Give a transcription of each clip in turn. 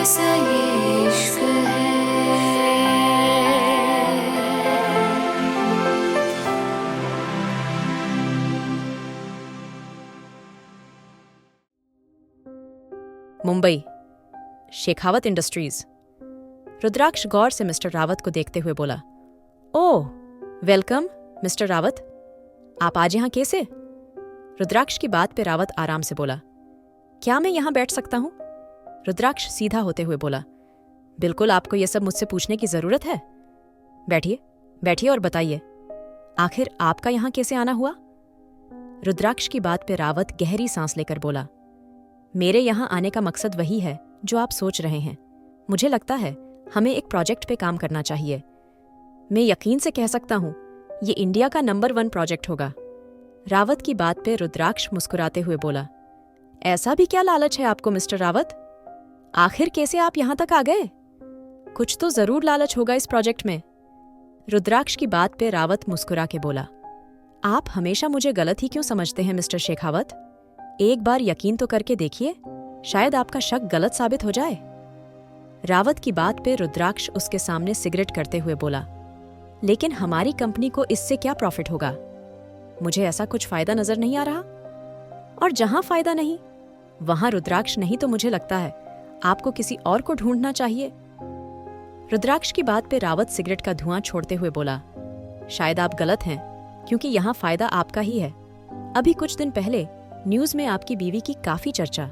कैसा ये इश्क है। मुंबई, शेखावत इंडस्ट्रीज। रुद्राक्ष गौर से मिस्टर रावत को देखते हुए बोला, ओह वेलकम मिस्टर रावत, आप आज यहाँ कैसे? रुद्राक्ष की बात पे रावत आराम से बोला, क्या मैं यहाँ बैठ सकता हूँ? रुद्राक्ष सीधा होते हुए बोला, बिल्कुल, आपको ये सब मुझसे पूछने की जरूरत है? बैठिए बैठिए और बताइए, आखिर आपका यहाँ कैसे आना हुआ? रुद्राक्ष की बात पे रावत गहरी सांस लेकर बोला, मेरे यहाँ आने का मकसद वही है जो आप सोच रहे हैं। मुझे लगता है हमें एक प्रोजेक्ट पे काम करना चाहिए। मैं यकीन से कह सकता हूँ ये इंडिया का नंबर 1 प्रोजेक्ट होगा। रावत की बात पे रुद्राक्ष मुस्कुराते हुए बोला, ऐसा भी क्या लालच है आपको मिस्टर रावत? आखिर कैसे आप यहाँ तक आ गए? कुछ तो जरूर लालच होगा इस प्रोजेक्ट में। रुद्राक्ष की बात पे रावत मुस्कुरा के बोला, आप हमेशा मुझे गलत ही क्यों समझते हैं मिस्टर शेखावत? एक बार यकीन तो करके देखिए, शायद आपका शक गलत साबित हो जाए। रावत की बात पे रुद्राक्ष उसके सामने सिगरेट करते हुए बोला, लेकिन हमारी कंपनी को इससे क्या प्रॉफिट होगा? मुझे ऐसा कुछ फायदा नजर नहीं आ रहा। और जहां फायदा नहीं वहां रुद्राक्ष नहीं तो मुझे लगता है आपको किसी और को ढूंढना चाहिए। रुद्राक्ष की बात पे रावत सिगरेट का धुआं छोड़ते हुए बोला, शायद आप गलत हैं, क्योंकि यहाँ फायदा आपका ही है। अभी कुछ दिन पहले न्यूज में आपकी बीवी की काफी चर्चा।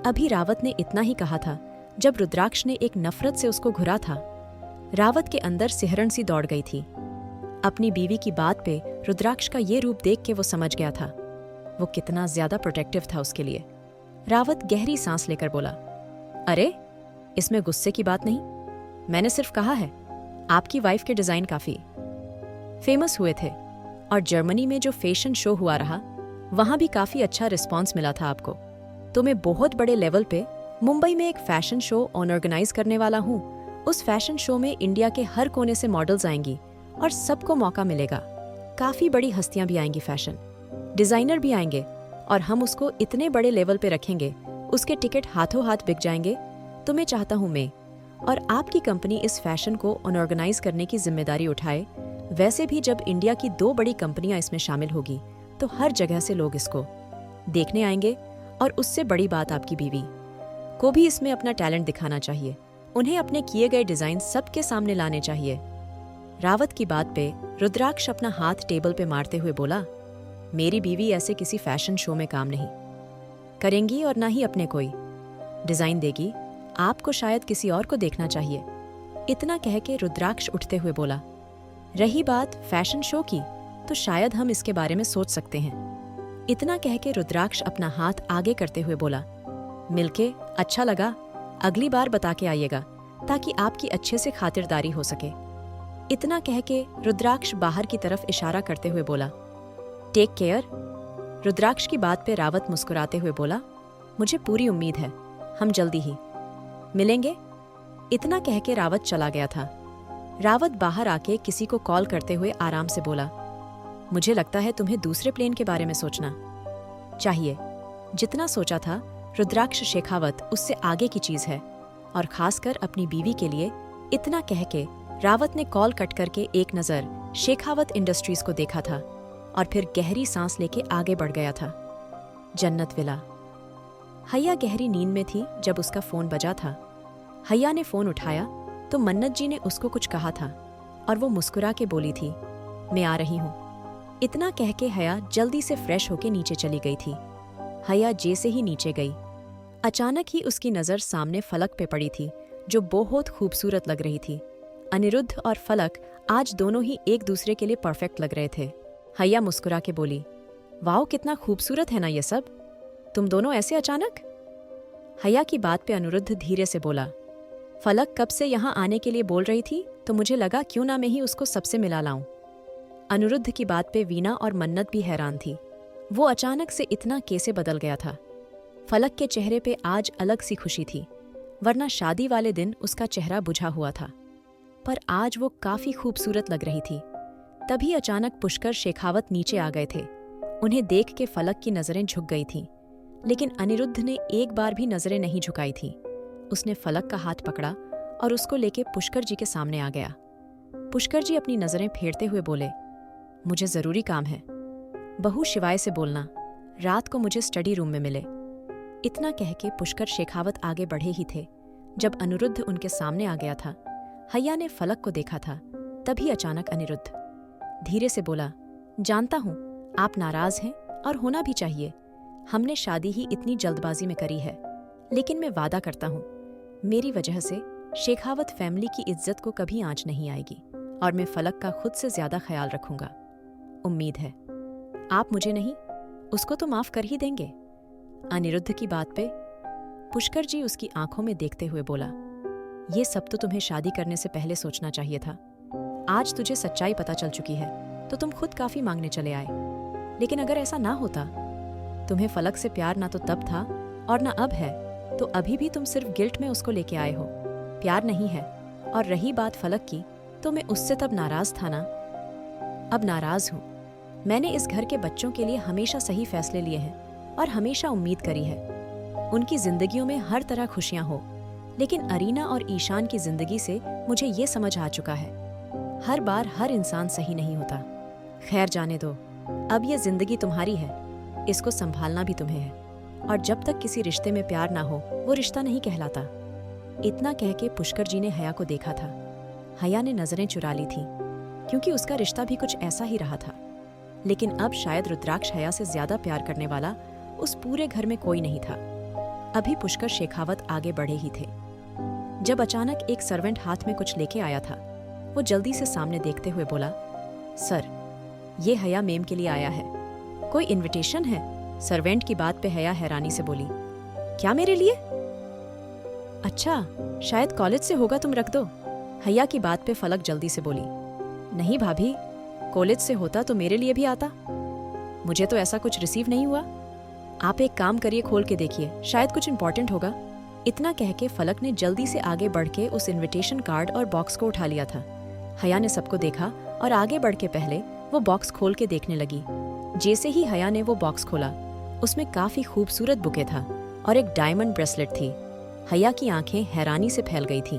अभी रावत ने इतना ही कहा था जब रुद्राक्ष ने एक नफरत से उसको घुरा था। रावत के अंदर सिहरन सी दौड़ गई थी। अपनी बीवी की बात पे रुद्राक्ष का ये रूप देख के वो समझ गया था वो कितना ज्यादा प्रोटेक्टिव था उसके लिए। रावत गहरी सांस लेकर बोला, अरे इसमें गुस्से की बात नहीं, मैंने सिर्फ कहा है आपकी वाइफ के डिजाइन काफी फेमस हुए थे और जर्मनी में जो फैशन शो हुआ रहा वहां भी काफी अच्छा रिस्पांस मिला था आपको। तो मैं बहुत बड़े लेवल पे मुंबई में एक फैशन शो ऑर्गेनाइज करने वाला हूँ। उस फैशन शो में इंडिया के हर कोने से मॉडल्स आएंगी और सबको मौका मिलेगा। काफी बड़ी हस्तियां भी आएंगी, फैशन डिजाइनर भी आएंगे और हम उसको इतने बड़े लेवल पे रखेंगे उसके टिकट हाथों हाथ बिक जाएंगे। तो मैं चाहता हूँ मैं और आपकी कंपनी इस फैशन को ऑर्गेनाइज करने की जिम्मेदारी उठाए। वैसे भी जब इंडिया की 2 बड़ी कंपनियां इसमें शामिल होगी तो हर जगह से लोग इसको देखने आएंगे और उससे बड़ी बात आपकी बीवी को भी इसमें अपना टैलेंट दिखाना चाहिए। उन्हें अपने किए गए डिजाइन सबके सामने लाने चाहिए। रावत की बात पे रुद्राक्ष अपना हाथ टेबल पे मारते हुए बोला, मेरी बीवी ऐसे किसी फैशन शो में काम नहीं करेंगी और ना ही अपने कोई डिजाइन देगी। आपको शायद किसी और को देखना चाहिए। इतना कह के रुद्राक्ष उठते हुए बोला, रही बात फैशन शो की तो शायद हम इसके बारे में सोच सकते हैं। इतना कह के रुद्राक्ष अपना हाथ आगे करते हुए बोला, मिलके अच्छा लगा, अगली बार बता के आइएगा ताकि आपकी अच्छे से खातिरदारी हो सके। इतना कह के रुद्राक्ष बाहर की तरफ इशारा करते हुए बोला, टेक केयर। रुद्राक्ष की बात पे रावत मुस्कुराते हुए बोला, मुझे पूरी उम्मीद है हम जल्दी ही मिलेंगे। इतना कह के रावत चला गया था। रावत बाहर आके किसी को कॉल करते हुए आराम से बोला, मुझे लगता है तुम्हें दूसरे प्लेन के बारे में सोचना चाहिए। जितना सोचा था रुद्राक्ष शेखावत उससे आगे की चीज है और खासकर अपनी बीवी के लिए। इतना कह के रावत ने कॉल कट करके एक नजर शेखावत इंडस्ट्रीज को देखा था और फिर गहरी सांस लेके आगे बढ़ गया था। जन्नत विला। हैया गहरी नींद में थी जब उसका फोन बजा था। हैया ने फोन उठाया तो मन्नत जी ने उसको कुछ कहा था और वो मुस्कुरा के बोली थी, मैं आ रही हूँ। इतना कह के हैया जल्दी से फ्रेश होके नीचे चली गई थी। हैया जैसे ही नीचे गई अचानक ही उसकी नजर सामने फलक पे पड़ी थी जो बहुत खूबसूरत लग रही थी। अनिरुद्ध और फलक आज दोनों ही एक दूसरे के लिए परफेक्ट लग रहे थे। हैया मुस्कुरा के बोली, वाओ कितना खूबसूरत है ना ये सब, तुम दोनों ऐसे अचानक? हैया की बात पे अनिरुद्ध धीरे से बोला, फलक कब से यहाँ आने के लिए बोल रही थी तो मुझे लगा क्यों ना मैं ही उसको सबसे मिला लाऊं। अनिरुद्ध की बात पे वीना और मन्नत भी हैरान थी, वो अचानक से इतना कैसे बदल गया था। फलक के चेहरे पे आज अलग सी खुशी थी, वरना शादी वाले दिन उसका चेहरा बुझा हुआ था, पर आज वो काफी खूबसूरत लग रही थी। तभी अचानक पुष्कर शेखावत नीचे आ गए थे। उन्हें देख के फलक की नजरें झुक गई थीं, लेकिन अनिरुद्ध ने एक बार भी नजरें नहीं झुकाई थी। उसने फलक का हाथ पकड़ा और उसको लेके पुष्कर जी के सामने आ गया। पुष्कर जी अपनी नजरें फेरते हुए बोले, मुझे जरूरी काम है। बहू शिवाय से बोलना, रात को मुझे स्टडी रूम में मिले। इतना कह के पुष्कर शेखावत आगे बढ़े ही थे जब अनिरुद्ध उनके सामने आ गया था। हैया ने फलक को देखा था, तभी अचानक अनिरुद्ध धीरे से बोला, जानता हूं आप नाराज हैं और होना भी चाहिए। हमने शादी ही इतनी जल्दबाजी में करी है, लेकिन मैं वादा करता हूं मेरी वजह से शेखावत फैमिली की इज्जत को कभी आंच नहीं आएगी और मैं फलक का खुद से ज्यादा ख्याल रखूंगा। उम्मीद है आप मुझे नहीं, उसको तो माफ कर ही देंगे। अनिरुद्ध की बात पे पुष्कर जी उसकी आंखों में देखते हुए बोला, ये सब तो तुम्हें शादी करने से पहले सोचना चाहिए था। आज तुझे सच्चाई पता चल चुकी है तो तुम खुद काफी मांगने चले आए। लेकिन अगर ऐसा ना होता, तुम्हें फलक से प्यार ना तो तब था और ना अब है, तो अभी भी तुम सिर्फ गिल्ट में उसको लेके आए हो, प्यार नहीं है। और रही बात फलक की, तो मैं उससे तब नाराज था ना, अब नाराज हूं। मैंने इस घर के बच्चों के लिए हमेशा सही फैसले लिए हैं और हमेशा उम्मीद करी है उनकी जिंदगियों में हर तरह खुशियां हो। लेकिन अरीना और ईशान की जिंदगी से मुझे ये समझ आ चुका है, हर बार हर इंसान सही नहीं होता। खैर जाने दो, अब ये जिंदगी तुम्हारी है, इसको संभालना भी तुम्हें है। और जब तक किसी रिश्ते में प्यार ना हो वो रिश्ता नहीं कहलाता। इतना कह के पुष्कर जी ने हैया को देखा था। हैया ने नजरें चुरा ली थी, क्योंकि उसका रिश्ता भी कुछ ऐसा ही रहा था। लेकिन अब शायद रुद्राक्ष हैया से ज्यादा प्यार करने वाला उस पूरे घर में कोई नहीं था। अभी पुष्कर शेखावत आगे बढ़े ही थे जब अचानक एक सर्वेंट हाथ में कुछ लेके आया था। वो जल्दी से सामने देखते हुए बोला, सर, ये हैया मेम के लिए आया है। कोई इनविटेशन है? सर्वेंट की बात पे हैया हैरानी से बोली, क्या मेरे लिए? अच्छा, शायद कॉलेज से होगा, तुम रख दो। हैया की बात पे फलक जल्दी से बोली, नहीं भाभी, कॉलेज से होता तो मेरे लिए भी आता। मुझे तो ऐसा कुछ रिसीव नहीं हुआ। आप एक काम करिए, खोल के देखिए, शायद कुछ इंपॉर्टेंट होगा। इतना कह के फलक ने जल्दी से आगे बढ़ के उस इनविटेशन कार्ड और बॉक्स को उठा लिया था। हैया ने सबको देखा और आगे बढ़ के पहले वो बॉक्स खोल के देखने लगी। जैसे ही हैया ने वो बॉक्स खोला, उसमें काफी खूबसूरत बुके था और एक डायमंड ब्रेसलेट थी। हैया की आंखें हैरानी से फैल गई थीं।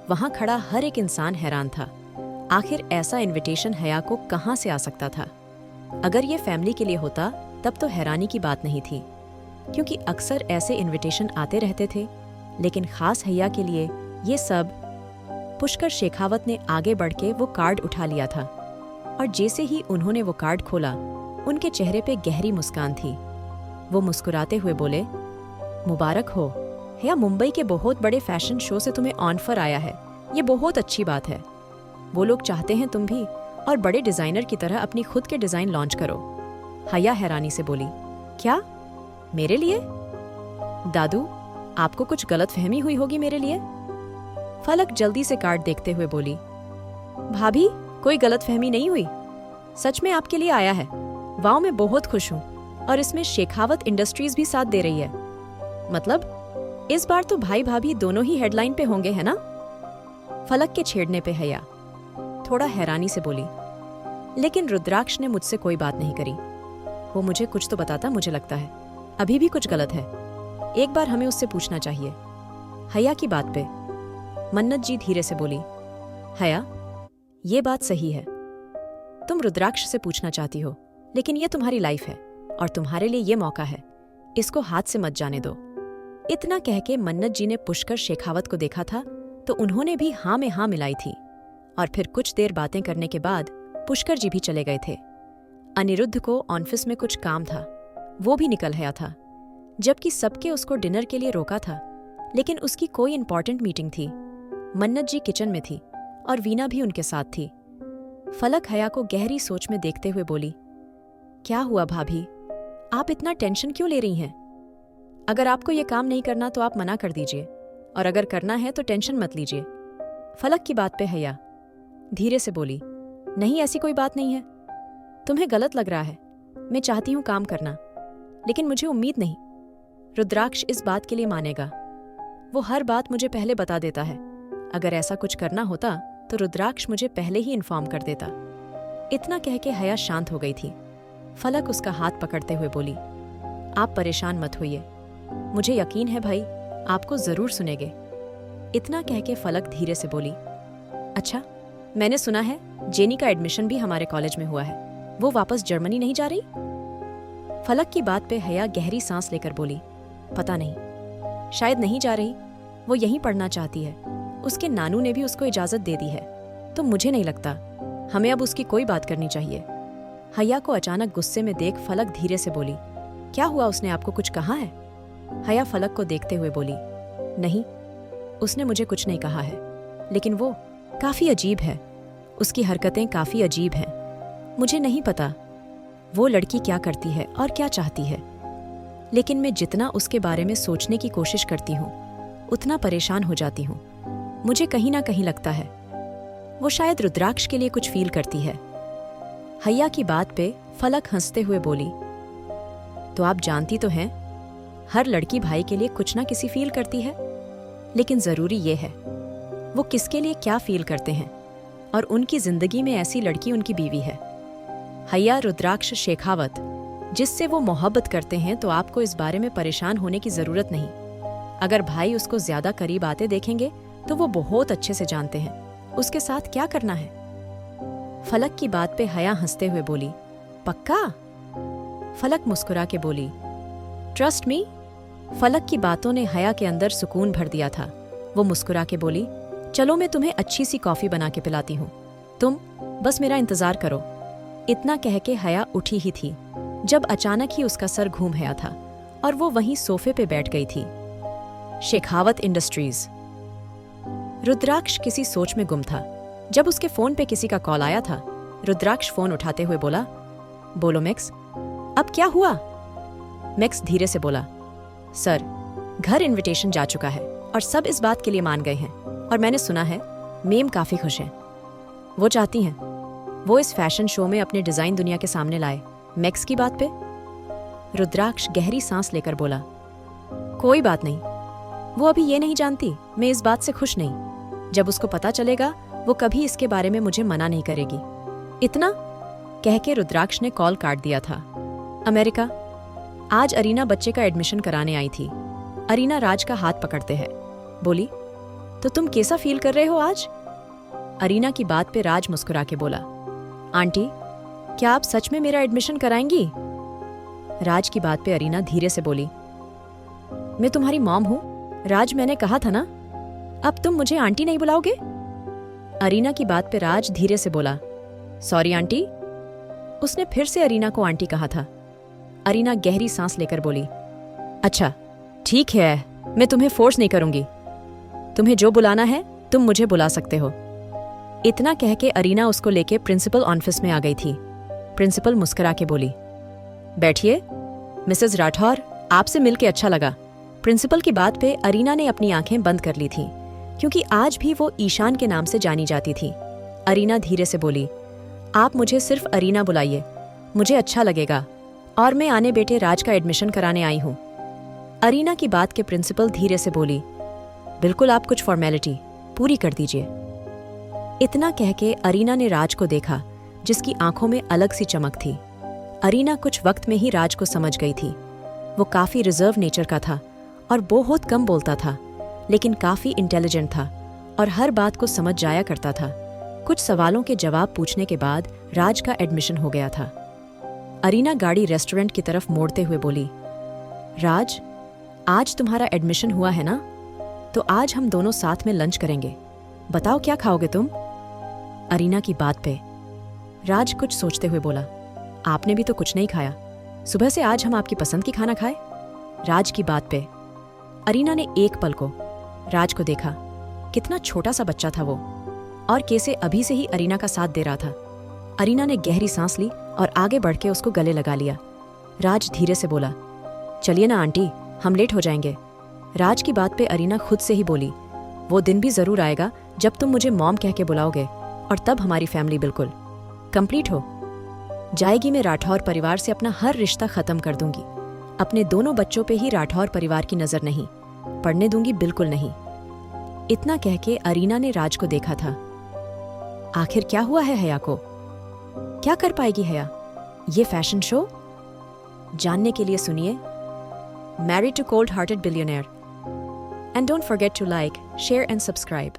वहां खड़ा हर एक इंसान हैरान था। आखिर ऐसा इनविटेशन हैया को कहां से आ सकता था? अगर ये फैमिली के लिए होता तब तो हैरानी की बात नहीं थी, क्योंकि अक्सर ऐसे इनविटेशन आते रहते थे। लेकिन खास हैया के लिए ये सब। पुष्कर शेखावत ने आगे बढ़ के वो कार्ड उठा लिया था और जैसे ही उन्होंने वो कार्ड खोला, उनके चेहरे पे गहरी मुस्कान थी। वो मुस्कुराते हुए बोले, मुबारक हो हैया, मुंबई के बहुत बड़े फैशन शो से तुम्हें ऑफर आया है। ये बहुत अच्छी बात है। वो लोग चाहते हैं तुम भी और बड़े डिजाइनर की तरह अपनी खुद के डिजाइन लॉन्च करो। हैया हैरानी से बोली, क्या मेरे लिए? दादू, आपको कुछ गलतफहमी हुई होगी मेरे लिए। फलक जल्दी से कार्ड देखते हुए बोली, भाभी, कोई गलतफहमी नहीं हुई। सच में आपके लिए आया है। वाओ, मैं बहुत खुश हूँ। और इसमें शेखावत इंडस्ट्रीज भी साथ दे रही है। मतलब इस बार तो भाई भाभी दोनों ही हेडलाइन पे होंगे, है ना? फलक के छेड़ने पे हैया थोड़ा हैरानी से बोली, लेकिन रुद्राक्ष ने मुझसे कोई बात नहीं करी। वो मुझे कुछ तो बताता, मुझे लगता है अभी भी कुछ गलत है। एक बार हमें उससे पूछना चाहिए। हैया की बात पे मन्नत जी धीरे से बोली, हैया, ये बात सही है। तुम रुद्राक्ष से पूछना चाहती हो, लेकिन ये तुम्हारी लाइफ है और तुम्हारे लिए ये मौका है, इसको हाथ से मत जाने दो। इतना कह के मन्नत जी ने पुष्कर शेखावत को देखा था तो उन्होंने भी हाँ में हाँ मिलाई थी। और फिर कुछ देर बातें करने के बाद पुष्कर जी भी चले गए थे। अनिरुद्ध को ऑफिस में कुछ काम था, वो भी निकल गया था, जबकि सबके उसको डिनर के लिए रोका था, लेकिन उसकी कोई इंपॉर्टेंट मीटिंग थी। मन्नत जी किचन में थी और वीना भी उनके साथ थी। फलक हैया को गहरी सोच में देखते हुए बोली, क्या हुआ भाभी, आप इतना टेंशन क्यों ले रही हैं? अगर आपको ये काम नहीं करना तो आप मना कर दीजिए, और अगर करना है तो टेंशन मत लीजिए। फलक की बात पे हैया धीरे से बोली, नहीं, ऐसी कोई बात नहीं है। तुम्हें गलत लग रहा है। मैं चाहती हूँ काम करना, लेकिन मुझे उम्मीद नहीं रुद्राक्ष इस बात के लिए मानेगा। वो हर बात मुझे पहले बता देता है। अगर ऐसा कुछ करना होता तो रुद्राक्ष मुझे पहले ही इन्फॉर्म कर देता। इतना कह के हैया शांत हो गई थी। फलक उसका हाथ पकड़ते हुए बोली, आप परेशान मत होइए। मुझे यकीन है भाई, आपको जरूर सुनेंगे। इतना कह के फलक धीरे से बोली, अच्छा, मैंने सुना है जेनी का एडमिशन भी हमारे कॉलेज में हुआ है। वो वापस जर्मनी नहीं जा रही? फलक की बात पे हया गहरी सांस लेकर बोली, पता नहीं, शायद नहीं जा रही। वो यहीं पढ़ना चाहती है। उसके नानू ने भी उसको इजाजत दे दी है, तो मुझे नहीं लगता हमें अब उसकी कोई बात करनी चाहिए। हया को अचानक गुस्से में देख फलक धीरे से बोली, क्या हुआ, उसने आपको कुछ कहा है? हया फलक को देखते हुए बोली, नहीं, उसने मुझे कुछ नहीं कहा है, लेकिन वो काफी अजीब है। उसकी हरकतें काफी अजीब हैं। मुझे नहीं पता वो लड़की क्या करती है और क्या चाहती है, लेकिन मैं जितना उसके बारे में सोचने की कोशिश करती हूँ उतना परेशान हो जाती हूँ। मुझे कहीं ना कहीं लगता है वो शायद रुद्राक्ष के लिए कुछ फील करती है। हया की बात पे फलक हंसते हुए बोली, तो आप जानती तो हैं हर लड़की भाई के लिए कुछ ना किसी फील करती है, लेकिन जरूरी ये है वो किसके लिए क्या फील करते हैं, और उनकी जिंदगी में ऐसी लड़की उनकी बीवी है। हया रुद्राक्ष शेखावत, जिससे वो मोहब्बत करते हैं, तो आपको इस बारे में परेशान होने की जरूरत नहीं। अगर भाई उसको ज्यादा करीब आते देखेंगे तो वो बहुत अच्छे से जानते हैं उसके साथ क्या करना है। फलक की बात पे हया हंसते हुए बोली, पक्का? फलक मुस्कुरा के बोली, ट्रस्ट मी। फलक की बातों ने हया के अंदर सुकून भर दिया था। वो मुस्कुरा के बोली, चलो मैं तुम्हें अच्छी सी कॉफी बना के पिलाती हूँ, तुम बस मेरा इंतजार करो। इतना कह के हया उठी ही थी जब अचानक ही उसका सर घूम गया था और वो वहीं सोफे पे बैठ गई थी। शेखावत इंडस्ट्रीज। रुद्राक्ष किसी सोच में गुम था जब उसके फोन पे किसी का कॉल आया था। रुद्राक्ष फोन उठाते हुए बोला, बोलो मैक्स, अब क्या हुआ? मैक्स धीरे से बोला, सर, घर इनविटेशन जा चुका है और सब इस बात के लिए मान गए हैं, और मैंने सुना है मेम काफी खुश हैं। वो चाहती हैं वो इस फैशन शो में अपने डिजाइन दुनिया के सामने लाए। मैक्स की बात पे रुद्राक्ष गहरी सांस लेकर बोला, कोई बात नहीं, वो अभी ये नहीं जानती मैं इस बात से खुश नहीं। जब उसको पता चलेगा वो कभी इसके बारे में मुझे मना नहीं करेगी। इतना कह के रुद्राक्ष ने कॉल काट दिया था। अमेरिका। आज अरीना बच्चे का एडमिशन कराने आई थी। अरीना राज का हाथ पकड़ते हैं, बोली, तो तुम कैसा फील कर रहे हो आज? अरीना की बात पे राज मुस्कुरा के बोला, आंटी, क्या आप सच में मेरा एडमिशन कराएंगी? राज की बात पे अरीना धीरे से बोली, मैं तुम्हारी मॉम हूं। राज, मैंने कहा था ना, अब तुम मुझे आंटी नहीं बुलाओगे? अरीना की बात पे राज धीरे से बोला, सॉरी आंटी। उसने फिर से अरीना को आंटी कहा था। अरीना गहरी सांस लेकर बोली, अच्छा ठीक है, मैं तुम्हें फोर्स नहीं करूंगी। तुम्हें जो बुलाना है तुम मुझे बुला सकते हो। इतना कह के अरीना उसको लेके प्रिंसिपल ऑफिस में आ गई थी। प्रिंसिपल मुस्कुरा के बोली, बैठिए मिसेस राठौर, आपसे मिलके अच्छा लगा। प्रिंसिपल की बात पे अरीना ने अपनी आंखें बंद कर ली थीं, क्योंकि आज भी वो ईशान के नाम से जानी जाती थी। अरीना धीरे से बोली, आप मुझे सिर्फ अरीना बुलाइए, मुझे अच्छा लगेगा, और मैं आने बेटे राज का एडमिशन कराने आई हूँ। अरीना की बात के प्रिंसिपल धीरे से बोली, बिल्कुल, आप कुछ फॉर्मेलिटी पूरी कर दीजिए। इतना कह के अरीना ने राज को देखा, जिसकी आंखों में अलग सी चमक थी। अरीना कुछ वक्त में ही राज को समझ गई थी। वो काफी रिजर्व नेचर का था और बहुत कम बोलता था, लेकिन काफी इंटेलिजेंट था और हर बात को समझ जाया करता था। कुछ सवालों के जवाब पूछने के बाद राज का एडमिशन हो गया था। अरीना गाड़ी रेस्टोरेंट की तरफ मोड़ते हुए बोली, राज, आज तुम्हारा एडमिशन हुआ है ना, तो आज हम दोनों साथ में लंच करेंगे। बताओ क्या खाओगे तुम? अरीना की बात पे राज कुछ सोचते हुए बोला, आपने भी तो कुछ नहीं खाया। सुबह से आज हम आपकी पसंद की खाना खाए। राज की बात पे अरीना ने एक पल को राज को देखा। कितना छोटा सा बच्चा था वो, और कैसे अभी से ही अरीना का साथ दे रहा था। अरीना ने गहरी सांस ली और आगे बढ़ के उसको गले लगा लिया। राज धीरे से बोला, चलिए ना आंटी, हम लेट हो जाएंगे। राज की बात पे अरीना खुद से ही बोली, वो दिन भी जरूर आएगा जब तुम मुझे मॉम कह के बुलाओगे, और तब हमारी फैमिली बिल्कुल कंप्लीट हो जाएगी। मैं राठौर परिवार से अपना हर रिश्ता खत्म कर दूंगी। अपने दोनों बच्चों पे ही राठौर परिवार की नजर नहीं पड़ने दूंगी, बिल्कुल नहीं। इतना कह के अरीना ने राज को देखा था। आखिर क्या हुआ है हया को? क्या कर पाएगी हया ये फैशन शो? जानने के लिए सुनिए married to cold hearted billionaire, And don't forget to like, share and subscribe.